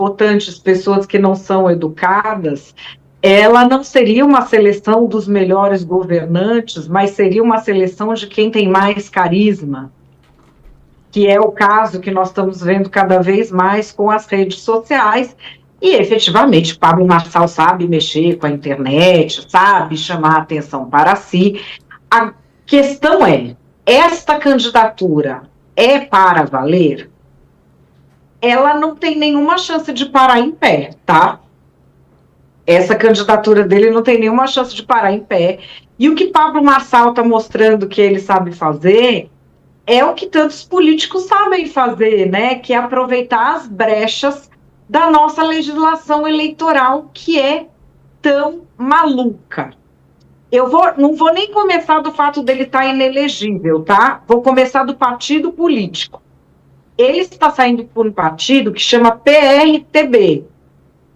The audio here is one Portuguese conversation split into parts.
votantes, pessoas que não são educadas, ela não seria uma seleção dos melhores governantes, mas seria uma seleção de quem tem mais carisma, que é o caso que nós estamos vendo cada vez mais com as redes sociais. E, efetivamente, Pablo Marçal sabe mexer com a internet, sabe chamar a atenção para si. A questão é, esta candidatura é para valer? Ela não tem nenhuma chance de parar em pé, tá? Essa candidatura dele não tem nenhuma chance de parar em pé. E o que Pablo Marçal está mostrando que ele sabe fazer é o que tantos políticos sabem fazer, né? Que é aproveitar as brechas da nossa legislação eleitoral, que é tão maluca. Não vou nem começar do fato dele estar inelegível, tá? Vou começar do partido político. Ele está saindo por um partido que chama PRTB.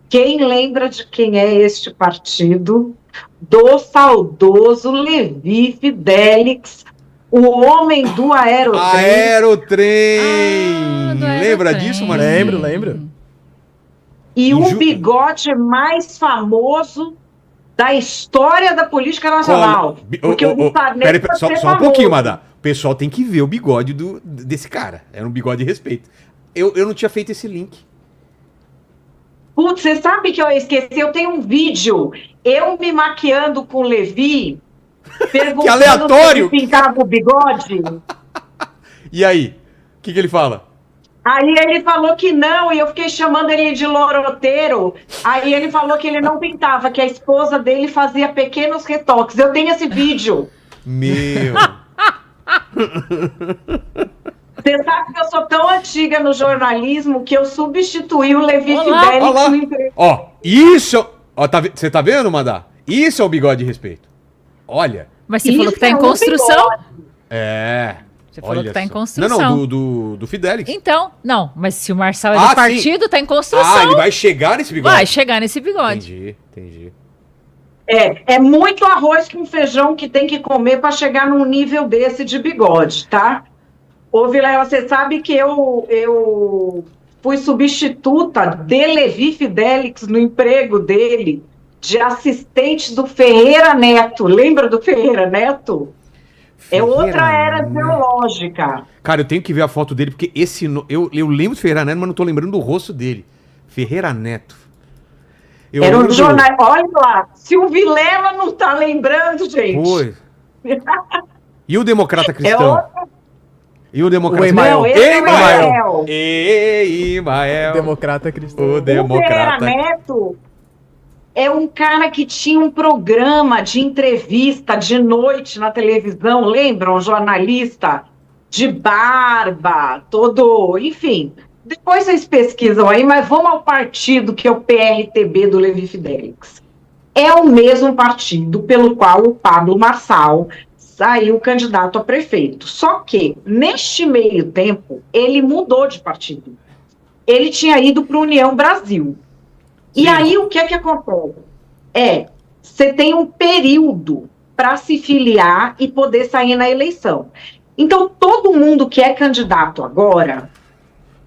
Quem lembra de quem é este partido? Do saudoso Levi Fidelix, o homem do Aerotrem. Aerotrem! Lembra disso, mano? Lembro. E o bigode mais famoso da história da política nacional. Porque o pera, só um pouquinho, Madá. O pessoal tem que ver o bigode desse cara. Era um bigode de respeito. Eu não tinha feito esse link. Putz, você sabe que eu esqueci? Eu tenho um vídeo, eu me maquiando com o Levi, perguntando que aleatório! Se ele pintava o bigode. E aí? O que ele fala? Aí ele falou que não, e eu fiquei chamando ele de loroteiro. Aí ele falou que ele não pintava, que a esposa dele fazia pequenos retoques. Eu tenho esse vídeo. Meu... Você sabe que eu sou tão antiga no jornalismo que eu substituí o Levi Fidelix no emprego. Ó, isso... Ó, você tá vendo, Madá? Isso é o bigode de respeito. Olha. Mas você falou que tá em construção? É. Você falou que tá em construção. Não, do Fidelix. Então, não, mas se o Marçal é do partido, tá em construção. Ah, ele vai chegar nesse bigode? Vai chegar nesse bigode. Entendi. É muito arroz com feijão que tem que comer para chegar num nível desse de bigode, tá? Ô, Vilela, você sabe que eu fui substituta de Levi Fidelix no emprego dele, de assistente do Ferreira Neto. Lembra do Ferreira Neto? É outra era geológica. Cara, eu tenho que ver a foto dele, porque eu lembro do Ferreira Neto, mas não tô lembrando do rosto dele. Ferreira Neto. Era um jornal... Olha lá, se o Vilela não tá lembrando, gente. Foi. E o Democrata Cristão? E o Democrata Emael. Emael. Democrata Cristão. O Democrata. O Ferreira Neto é um cara que tinha um programa de entrevista de noite na televisão, lembra? Um jornalista de barba, todo... Enfim, depois vocês pesquisam aí, mas vamos ao partido que é o PRTB do Levi Fidelix. É o mesmo partido pelo qual o Pablo Marçal saiu candidato a prefeito. Só que, neste meio tempo, ele mudou de partido. Ele tinha ido para a União Brasil. E aí, o que é que acontece? Você tem um período para se filiar e poder sair na eleição. Então, todo mundo que é candidato agora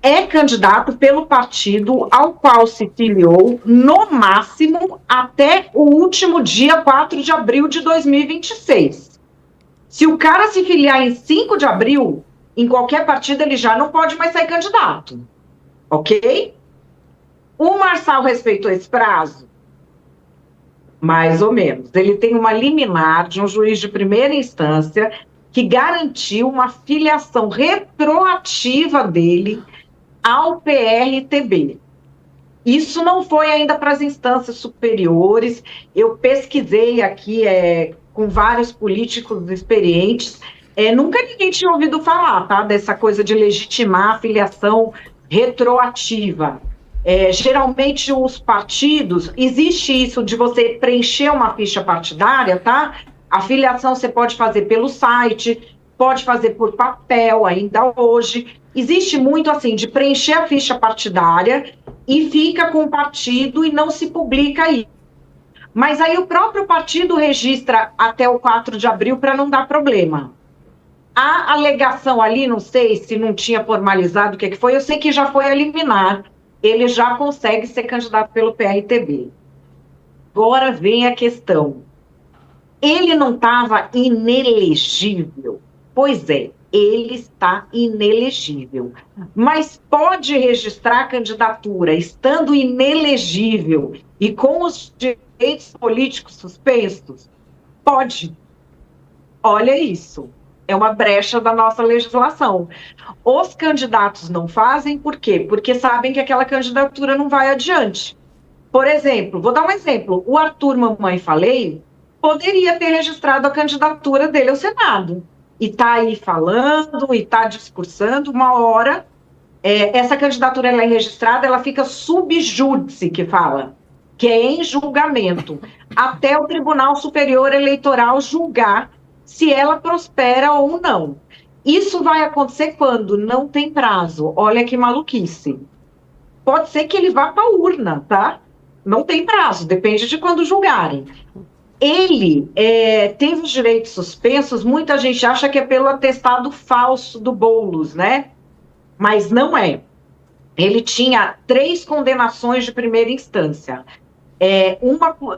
é candidato pelo partido ao qual se filiou, no máximo, até o último dia 4 de abril de 2026. Se o cara se filiar em 5 de abril, em qualquer partido, ele já não pode mais sair candidato. Ok? O Marçal respeitou esse prazo? Mais ou menos. Ele tem uma liminar de um juiz de primeira instância que garantiu uma filiação retroativa dele ao PRTB. Isso não foi ainda para as instâncias superiores. Eu pesquisei aqui com vários políticos experientes. Nunca ninguém tinha ouvido falar, tá? Dessa coisa de legitimar a filiação retroativa. Geralmente os partidos, existe isso de você preencher uma ficha partidária, tá? A filiação você pode fazer pelo site, pode fazer por papel ainda hoje. Existe muito assim, de preencher a ficha partidária e fica com o partido e não se publica aí. Mas aí o próprio partido registra até o 4 de abril para não dar problema. A alegação ali, não sei se não tinha formalizado o que foi, eu sei que já foi a liminar ele já consegue ser candidato pelo PRTB. Agora vem a questão. Ele não estava inelegível? Pois é, ele está inelegível. Mas pode registrar a candidatura estando inelegível e com os direitos políticos suspensos? Pode. Olha isso. É uma brecha da nossa legislação. Os candidatos não fazem, por quê? Porque sabem que aquela candidatura não vai adiante. Por exemplo, vou dar um exemplo. O Arthur Mamãe Falei poderia ter registrado a candidatura dele ao Senado. E está aí falando, e está discursando, uma hora, essa candidatura ela é registrada, ela fica sub júdice, que fala, que é em julgamento, até o Tribunal Superior Eleitoral julgar se ela prospera ou não. Isso vai acontecer quando não tem prazo. Olha que maluquice. Pode ser que ele vá para a urna, tá? Não tem prazo, depende de quando julgarem. Ele teve os direitos suspensos, muita gente acha que é pelo atestado falso do Boulos, né? Mas não é. Ele tinha 3 condenações de primeira instância.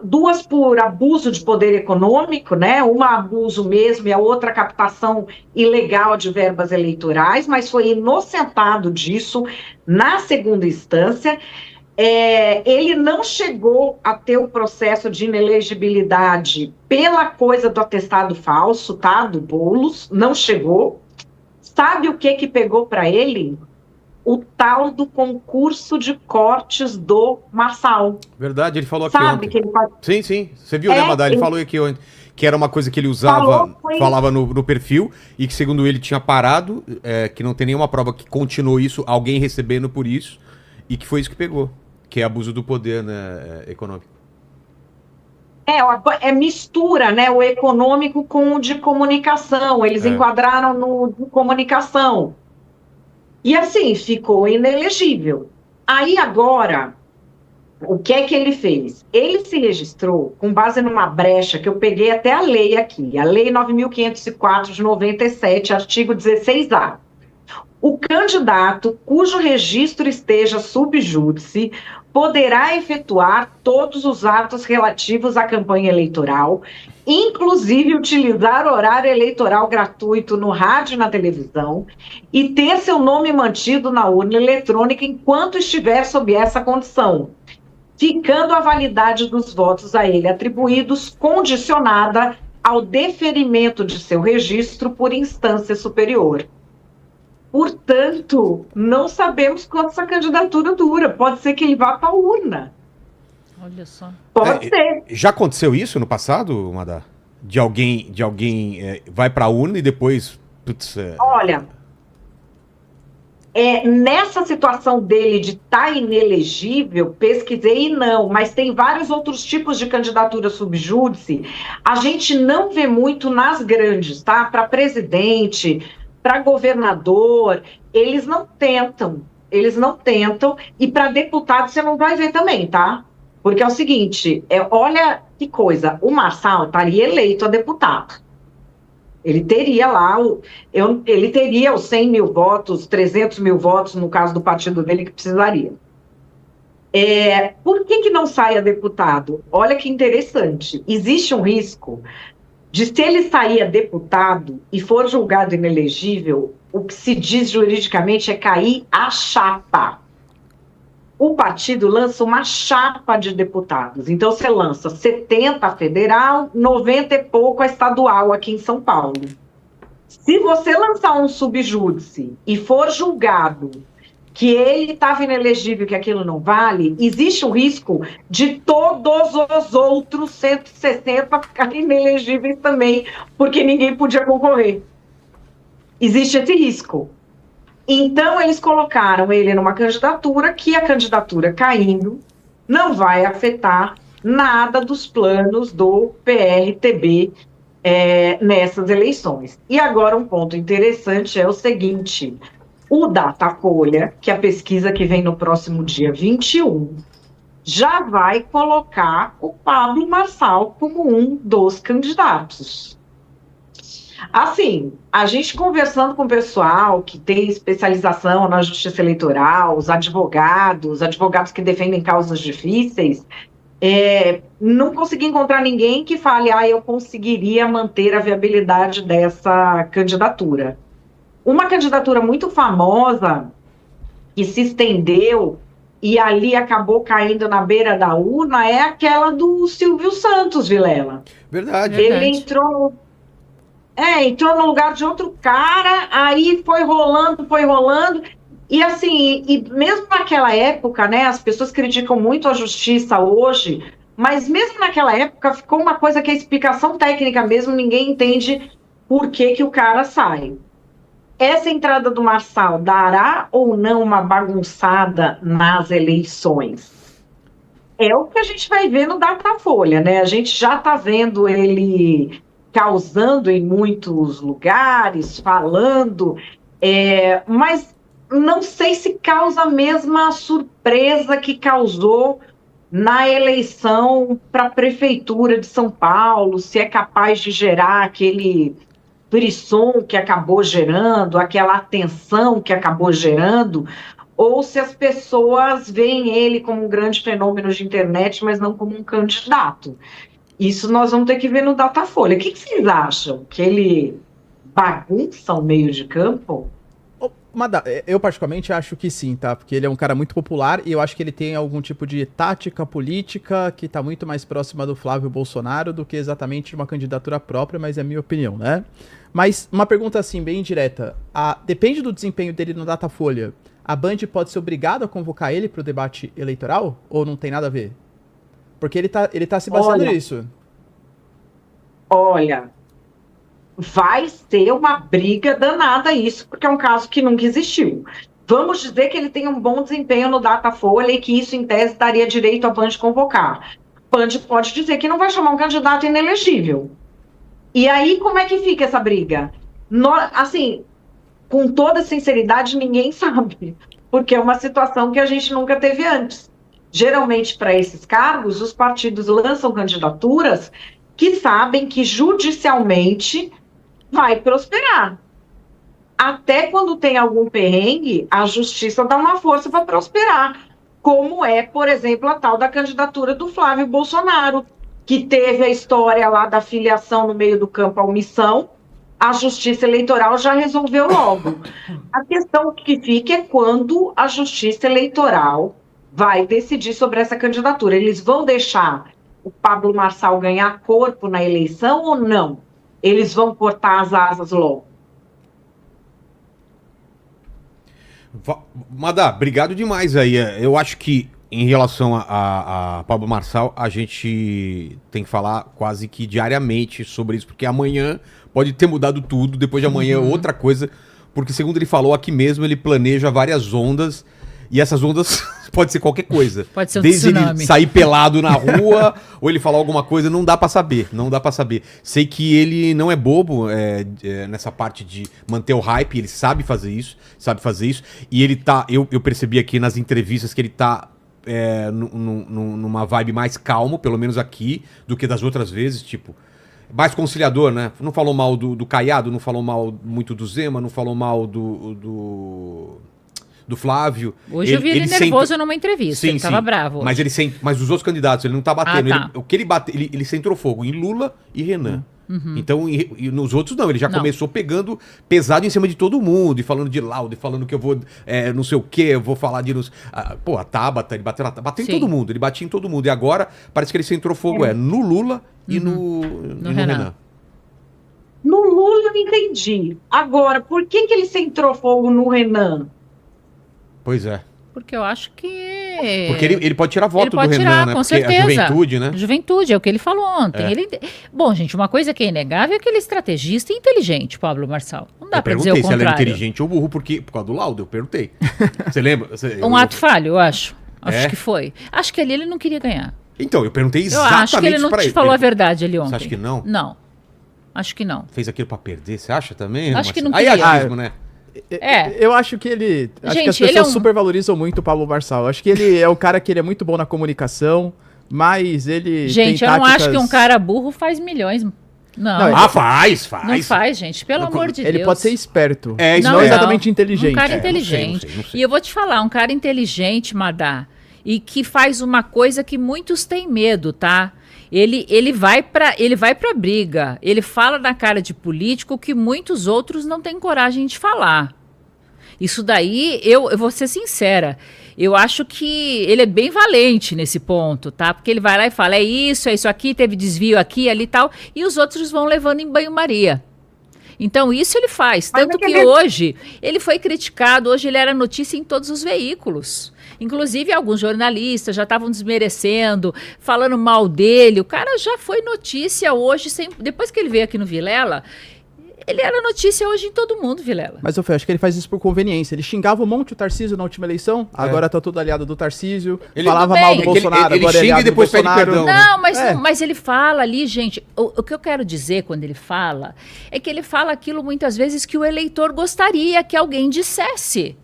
Duas por abuso de poder econômico, né? Uma abuso mesmo e a outra captação ilegal de verbas eleitorais, mas foi inocentado disso na segunda instância. Ele não chegou a ter o processo de inelegibilidade pela coisa do atestado falso, tá? Do Boulos, não chegou. Sabe o que pegou para ele? O tal do concurso de cortes do Marçal. Verdade, ele falou aqui Sabe ontem. Que ele faz... Sim, sim. Você viu, né, Madá? Ele falou aqui ontem que era uma coisa que ele usava, falava no perfil, e que, segundo ele, tinha parado, que não tem nenhuma prova que continuou isso, alguém recebendo por isso, e que foi isso que pegou, que é abuso do poder, né, econômico. Mistura, né, o econômico com o de comunicação. Eles enquadraram no de comunicação. E assim, ficou inelegível. Aí agora, o que é que ele fez? Ele se registrou com base numa brecha, que eu peguei até a lei aqui, a Lei 9.504 de 97, artigo 16A. O candidato cujo registro esteja sub júdice poderá efetuar todos os atos relativos à campanha eleitoral, inclusive utilizar horário eleitoral gratuito no rádio e na televisão, e ter seu nome mantido na urna eletrônica enquanto estiver sob essa condição, ficando a validade dos votos a ele atribuídos condicionada ao deferimento de seu registro por instância superior. Portanto, não sabemos quanto essa candidatura dura. Pode ser que ele vá para a urna. Olha só. Pode ser. Já aconteceu isso no passado, Madá? De alguém vai para a urna e depois... Olha, nessa situação dele de estar inelegível, pesquisei e não, mas tem vários outros tipos de candidatura sub júdice. A gente não vê muito nas grandes, tá? Para presidente, para governador, eles não tentam, e para deputado você não vai ver também, tá? Porque é o seguinte, olha que coisa, o Marçal estaria eleito a deputado. Ele teria lá, ele teria os 100 mil votos, 300 mil votos, no caso do partido dele, que precisaria. Por que não sai a deputado? Olha que interessante, existe um risco de, se ele sair a deputado e for julgado inelegível, o que se diz juridicamente é cair a chapa. O partido lança uma chapa de deputados. Então, você lança 70 a federal, 90 e pouco a estadual aqui em São Paulo. Se você lançar um subjúdice e for julgado que ele estava inelegível, que aquilo não vale, existe o risco de todos os outros 160 ficarem inelegíveis também, porque ninguém podia concorrer. Existe esse risco. Então, eles colocaram ele numa candidatura que a candidatura caindo não vai afetar nada dos planos do PRTB nessas eleições. E agora um ponto interessante é o seguinte: o Datafolha, que é a pesquisa que vem no próximo dia 21, já vai colocar o Pablo Marçal como um dos candidatos. Assim, a gente conversando com o pessoal que tem especialização na justiça eleitoral, os advogados que defendem causas difíceis, não consegui encontrar ninguém que fale, eu conseguiria manter a viabilidade dessa candidatura. Uma candidatura muito famosa, que se estendeu e ali acabou caindo na beira da urna, é aquela do Silvio Santos, Vilela. Verdade. Ele entrou no lugar de outro cara, aí foi rolando, e assim, e mesmo naquela época, né, as pessoas criticam muito a justiça hoje, mas mesmo naquela época ficou uma coisa que a explicação técnica mesmo, ninguém entende por que o cara sai. Essa entrada do Marçal dará ou não uma bagunçada nas eleições? É o que a gente vai ver no Datafolha, né? A gente já está vendo ele causando em muitos lugares, falando, mas não sei se causa a mesma surpresa que causou na eleição para a Prefeitura de São Paulo, se é capaz de gerar aquele frisson que acabou gerando, aquela atenção que acabou gerando, ou se as pessoas veem ele como um grande fenômeno de internet, mas não como um candidato. Isso nós vamos ter que ver no Datafolha. O que vocês acham? Que ele bagunça o meio de campo? Eu particularmente acho que sim, tá? Porque ele é um cara muito popular e eu acho que ele tem algum tipo de tática política que tá muito mais próxima do Flávio Bolsonaro do que exatamente uma candidatura própria, mas é a minha opinião, né? Mas uma pergunta assim, bem direta. Depende do desempenho dele no Datafolha, a Band pode ser obrigada a convocar ele pro debate eleitoral? Ou não tem nada a ver? Porque ele tá se baseando nisso. Olha, vai ser uma briga danada isso, porque é um caso que nunca existiu. Vamos dizer que ele tem um bom desempenho no Datafolha e que isso, em tese, daria direito à Band convocar. A Band pode dizer que não vai chamar um candidato inelegível. E aí, como é que fica essa briga? Assim, com toda sinceridade, ninguém sabe, porque é uma situação que a gente nunca teve antes. Geralmente, para esses cargos, os partidos lançam candidaturas que sabem que judicialmente vai prosperar. Até quando tem algum perrengue, a justiça dá uma força para prosperar, como é, por exemplo, a tal da candidatura do Flávio Bolsonaro, que teve a história lá da filiação no meio do campo à omissão, a justiça eleitoral já resolveu logo. A questão que fica é quando a justiça eleitoral vai decidir sobre essa candidatura. Eles vão deixar o Pablo Marçal ganhar corpo na eleição ou não? Eles vão cortar as asas logo? Madá, obrigado demais aí. Eu acho que em relação a Pablo Marçal, a gente tem que falar quase que diariamente sobre isso, porque amanhã pode ter mudado tudo, depois de amanhã é outra coisa, porque segundo ele falou aqui mesmo, ele planeja várias ondas, e essas ondas pode ser qualquer coisa. Pode ser um desde tsunami. Ele sair pelado na rua, ou ele falar alguma coisa, não dá pra saber, não dá pra saber. Sei que ele não é bobo nessa parte de manter o hype, ele sabe fazer isso, e ele tá, eu percebi aqui nas entrevistas que ele tá numa vibe mais calmo, pelo menos aqui, do que das outras vezes, tipo, mais conciliador, né? Não falou mal do Caiado, não falou mal muito do Zema, não falou mal do Flávio. Hoje eu vi ele nervoso numa entrevista, ele tava bravo. Mas mas os outros candidatos, ele não tá batendo. Tá. O que ele bate, ele centrou fogo em Lula e Renan. Então, e nos outros não, ele já começou pegando pesado em cima de todo mundo, e falando de laudo, e falando que eu vou, não sei o que, eu vou falar de... a Tabata, ele bateu em todo mundo, ele batia em todo mundo, e agora parece que ele centrou fogo no Lula e no Renan. No Lula eu entendi. Agora, por que ele centrou fogo no Renan? Pois é. Porque eu acho que... Porque ele pode tirar voto do Renan, né? Com Porque certeza. a juventude, né? Juventude, é o que ele falou ontem. Bom, gente, uma coisa que é inegável é que ele é estrategista e inteligente, Pablo Marçal. Não dá pra dizer o contrário. Eu perguntei se ela é inteligente ou burro, por causa do laudo, eu perguntei. Você lembra? Ato falho, eu acho. Acho que foi. Acho que ali ele não queria ganhar. Então, eu perguntei exatamente eu acho que ele não te falou a verdade ali ontem. Você acha que não? Não. Acho que não. Fez aquilo pra perder, você acha também? Acho que não queria. Aí agismo, né? Eu acho que ele... Acho que as pessoas supervalorizam muito o Pablo Marçal. Acho que ele é o cara que ele é muito bom na comunicação, mas ele Gente, eu não acho que um cara burro faz milhões. Não. Faz. Não faz, gente, pelo amor de Deus. Ele pode ser esperto, não exatamente inteligente. Um cara inteligente. Não sei. E eu vou te falar, um cara inteligente, Madá, e que faz uma coisa que muitos têm medo, tá? Ele vai pra briga, ele fala na cara de político que muitos outros não têm coragem de falar. Isso daí, eu vou ser sincera, eu acho que ele é bem valente nesse ponto, tá? Porque ele vai lá e fala, é isso aqui, teve desvio aqui, ali e tal, e os outros vão levando em banho-maria. Então, isso ele faz. Tanto que hoje, ele foi criticado, hoje ele era notícia em todos os veículos. Inclusive, alguns jornalistas já estavam desmerecendo, falando mal dele. O cara já foi notícia hoje, depois que ele veio aqui no Vilela... Ele era notícia hoje em todo mundo, Vilela. Mas eu acho que ele faz isso por conveniência. Ele xingava um monte o Tarcísio na última eleição, agora tá todo aliado do Tarcísio. Falava mal do Bolsonaro, ele xinga e depois pede perdão. Não, mas ele fala ali, gente, o que eu quero dizer quando ele fala, é que ele fala aquilo muitas vezes que o eleitor gostaria que alguém dissesse.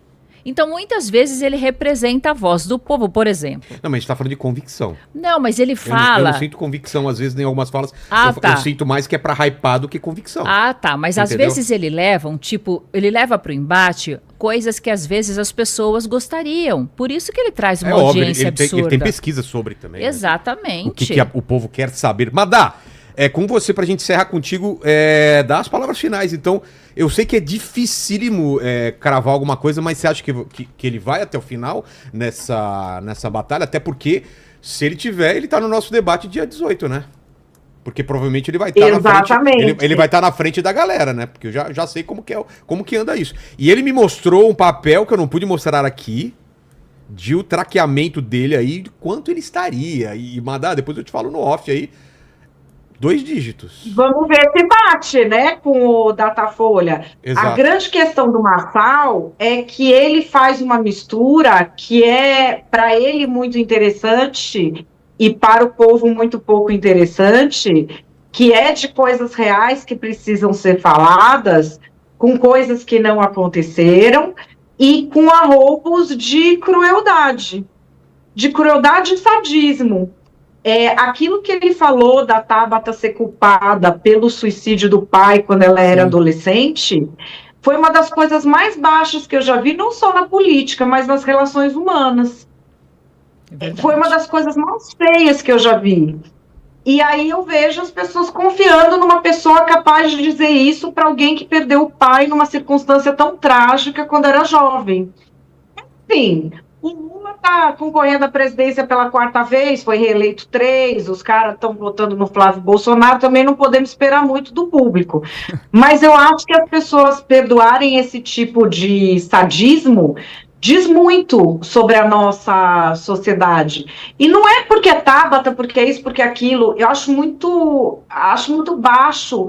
Então, muitas vezes, ele representa a voz do povo, por exemplo. Não, mas a gente tá falando de convicção. Não, mas ele fala... Eu não sinto convicção, às vezes, em algumas falas. Eu sinto mais que é pra hypar do que convicção. Mas às vezes ele leva ele leva pro embate coisas que às vezes as pessoas gostariam. Por isso que ele traz uma audiência absurda. Ele tem pesquisa sobre também. Exatamente. Né? O que o povo quer saber. Madá, com você, pra gente encerrar contigo, dar as palavras finais. Então, eu sei que é dificílimo cravar alguma coisa, mas você acha que ele vai até o final nessa batalha? Até porque, se ele tiver, ele tá no nosso debate dia 18, né? Porque provavelmente ele vai estar na frente. Ele vai estar na frente da galera, né? Porque eu já sei como que anda isso. E ele me mostrou um papel que eu não pude mostrar aqui, de o traqueamento dele aí, de quanto ele estaria. E, Madá, depois eu te falo no off aí. 2 dígitos. Vamos ver se bate, né, com o Datafolha. Exato. A grande questão do Marçal é que ele faz uma mistura que é, para ele, muito interessante e para o povo muito pouco interessante, que é de coisas reais que precisam ser faladas, com coisas que não aconteceram e com arroubos de crueldade e sadismo. Aquilo que ele falou da Tabata ser culpada pelo suicídio do pai quando ela era adolescente, foi uma das coisas mais baixas que eu já vi, não só na política, mas nas relações humanas. Foi uma das coisas mais feias que eu já vi. E aí eu vejo as pessoas confiando numa pessoa capaz de dizer isso para alguém que perdeu o pai numa circunstância tão trágica quando era jovem. Enfim, o Lula está concorrendo à presidência pela 4ª vez, foi reeleito 3, os caras estão votando no Flávio Bolsonaro, também não podemos esperar muito do público. Mas eu acho que as pessoas perdoarem esse tipo de sadismo diz muito sobre a nossa sociedade. E não é porque é Tabata, porque é isso, porque é aquilo. Eu acho muito baixo,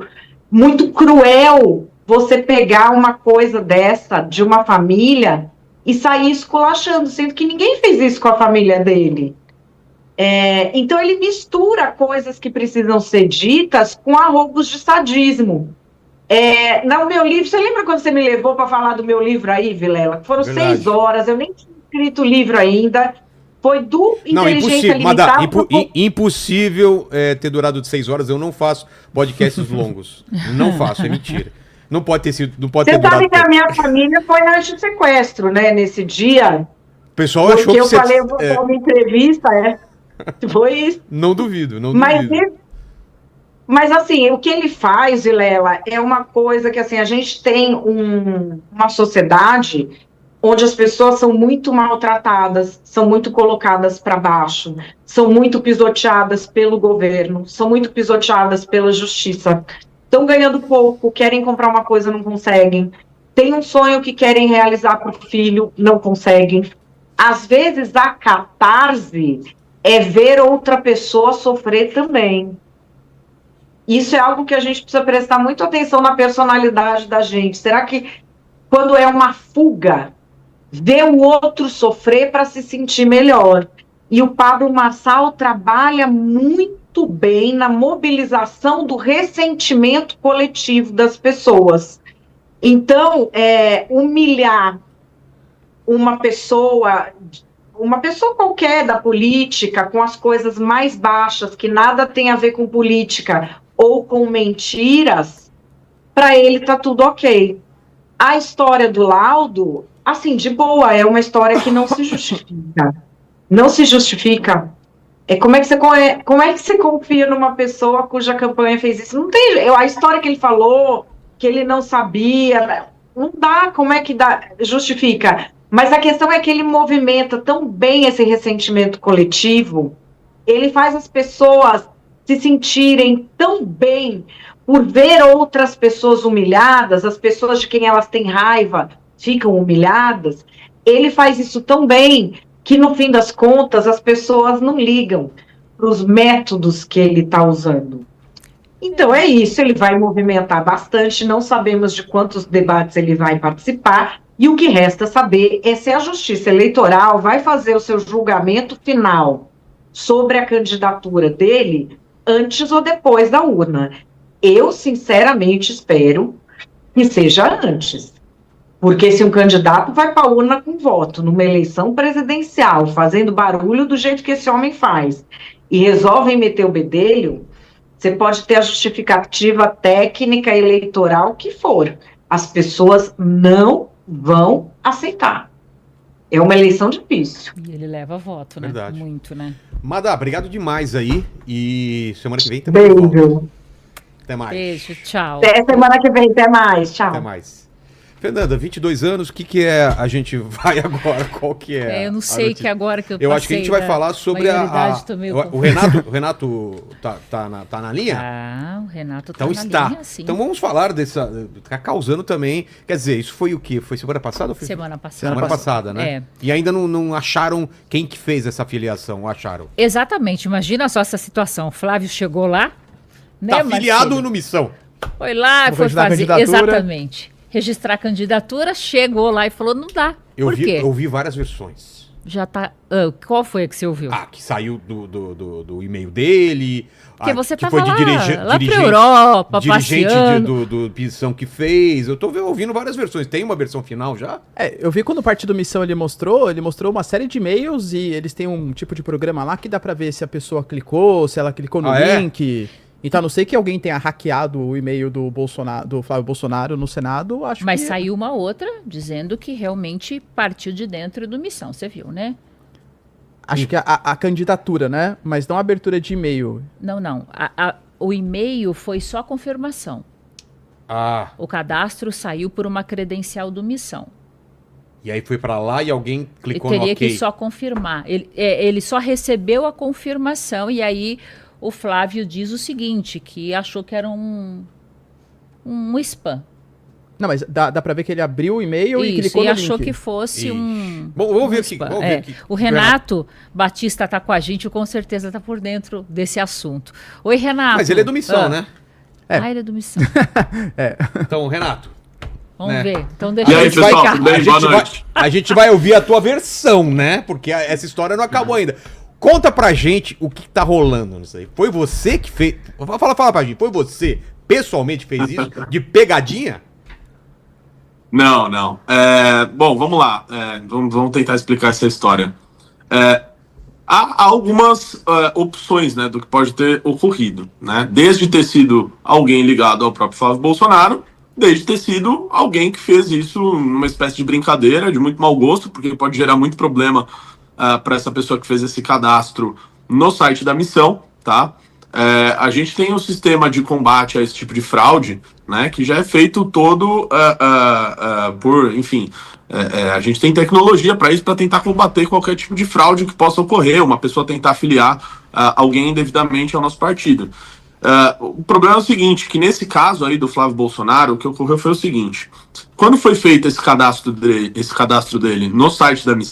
muito cruel você pegar uma coisa dessa, de uma família, e sair esculachando, sendo que ninguém fez isso com a família dele. Então ele mistura coisas que precisam ser ditas com arroubos de sadismo. No meu livro, você lembra quando você me levou para falar do meu livro aí, Vilela? Foram Verdade. 6 horas, eu nem tinha escrito o livro ainda. Foi do Inteligência Limitada. Impossível ter durado 6 horas, eu não faço podcasts longos. Não faço, é mentira. Não pode ter sido. Não pode você sabe que a minha família foi anti-sequestro, né? Nesse dia. O pessoal achou que eu falei, eu vou dar uma entrevista, Foi isso. Não duvido, não duvido. Mas assim, o que ele faz, Vilela, é uma coisa que assim, a gente tem uma sociedade onde as pessoas são muito maltratadas, são muito colocadas para baixo, são muito pisoteadas pelo governo, são muito pisoteadas pela justiça. Estão ganhando pouco, querem comprar uma coisa, não conseguem. Tem um sonho que querem realizar para o filho, não conseguem. Às vezes, a catarse é ver outra pessoa sofrer também. Isso é algo que a gente precisa prestar muita atenção na personalidade da gente. Será que, quando é uma fuga, ver o outro sofrer para se sentir melhor? E o Pablo Marçal trabalha muito bem na mobilização do ressentimento coletivo das pessoas. Então, humilhar uma pessoa qualquer da política, com as coisas mais baixas, que nada tem a ver com política, ou com mentiras, para ele tá tudo ok. A história do laudo, assim, de boa, é uma história que não se justifica. Não se justifica. Como é que você confia numa pessoa cuja campanha fez isso? Não tem. A história que ele falou, que ele não sabia, não dá. Como é que justifica? Mas a questão é que ele movimenta tão bem esse ressentimento coletivo, ele faz as pessoas se sentirem tão bem por ver outras pessoas humilhadas, as pessoas de quem elas têm raiva ficam humilhadas. Ele faz isso tão bem que, no fim das contas, as pessoas não ligam para os métodos que ele está usando. Então é isso, ele vai movimentar bastante, não sabemos de quantos debates ele vai participar, e o que resta saber é se a Justiça Eleitoral vai fazer o seu julgamento final sobre a candidatura dele antes ou depois da urna. Eu, sinceramente, espero que seja antes. Porque se um candidato vai para a urna com voto numa eleição presidencial, fazendo barulho do jeito que esse homem faz, e resolvem meter o bedelho, você pode ter a justificativa técnica eleitoral que for. As pessoas não vão aceitar. É uma eleição difícil. E ele leva voto, né? Verdade. Muito, né? Madá, obrigado demais aí. E semana que vem também. Beijo. Até mais. Beijo, tchau. Até semana que vem, até mais. Tchau. Até mais. Fernanda, 22 anos, o que é a gente vai agora? Qual que é? Eu não sei que agora que eu acho que a gente vai falar sobre o Renato tá na linha? Ah, o Renato então tá na linha, sim. Então vamos falar dessa... Tá causando também... Quer dizer, isso foi o quê? Foi semana passada? Ou foi... Semana passada. Semana passada, né? É. E ainda não acharam quem que fez essa filiação, acharam? Exatamente, imagina só essa situação. O Flávio chegou lá, né, tá afiliado Marcelo? no Missão. Foi lá, foi fazer... Exatamente. Registrar a candidatura, chegou lá e falou, não dá. Por quê? Eu vi várias versões. Já tá... qual foi a que você ouviu? Que saiu do e-mail dele. Porque você que tava foi de lá pra Europa, dirigente passeando. do Missão que fez. Eu tô ouvindo várias versões. Tem uma versão final já? Eu vi quando o Partido Missão ele mostrou uma série de e-mails e eles têm um tipo de programa lá que dá pra ver se a pessoa clicou, se ela clicou no link... Então, a não sei que alguém tenha hackeado o e-mail do Flávio Bolsonaro no Senado, acho Mas que... saiu uma outra dizendo que realmente partiu de dentro do Missão, você viu, né? Acho que a candidatura, né? Mas não a abertura de e-mail. Não. O e-mail foi só confirmação. O cadastro saiu por uma credencial do Missão. E aí foi pra lá e alguém clicou no OK. Teria que só confirmar. Ele só recebeu a confirmação e aí... O Flávio diz o seguinte, que achou que era um spam. Não, mas dá pra ver que ele abriu o e-mail e clicou no link. E achou que fosse um... Bom, vamos ver aqui. O Renato Batista tá com a gente e com certeza tá por dentro desse assunto. Oi, Renato. Mas ele é do Missão, né? Ele é do Missão. Então, Renato. Vamos ver. Então deixa eu explicar. A gente vai ouvir a tua versão, né? Porque essa história não acabou ainda. Conta pra gente o que tá rolando nisso aí. Foi você que fez... Fala pra gente. Foi você, pessoalmente, fez isso? De pegadinha? Não. Bom, vamos lá. Vamos tentar explicar essa história. Há algumas opções, né, do que pode ter ocorrido, né? Desde ter sido alguém ligado ao próprio Flávio Bolsonaro, desde ter sido alguém que fez isso numa espécie de brincadeira, de muito mau gosto, porque pode gerar muito problema para essa pessoa que fez esse cadastro no site da Missão, tá? A gente tem um sistema de combate a esse tipo de fraude, né, que já é feito todo a gente tem tecnologia para isso, para tentar combater qualquer tipo de fraude que possa ocorrer, uma pessoa tentar afiliar alguém indevidamente ao nosso partido. O problema é o seguinte, que nesse caso aí do Flávio Bolsonaro, o que ocorreu foi o seguinte: quando foi feito esse cadastro dele no site da Missão,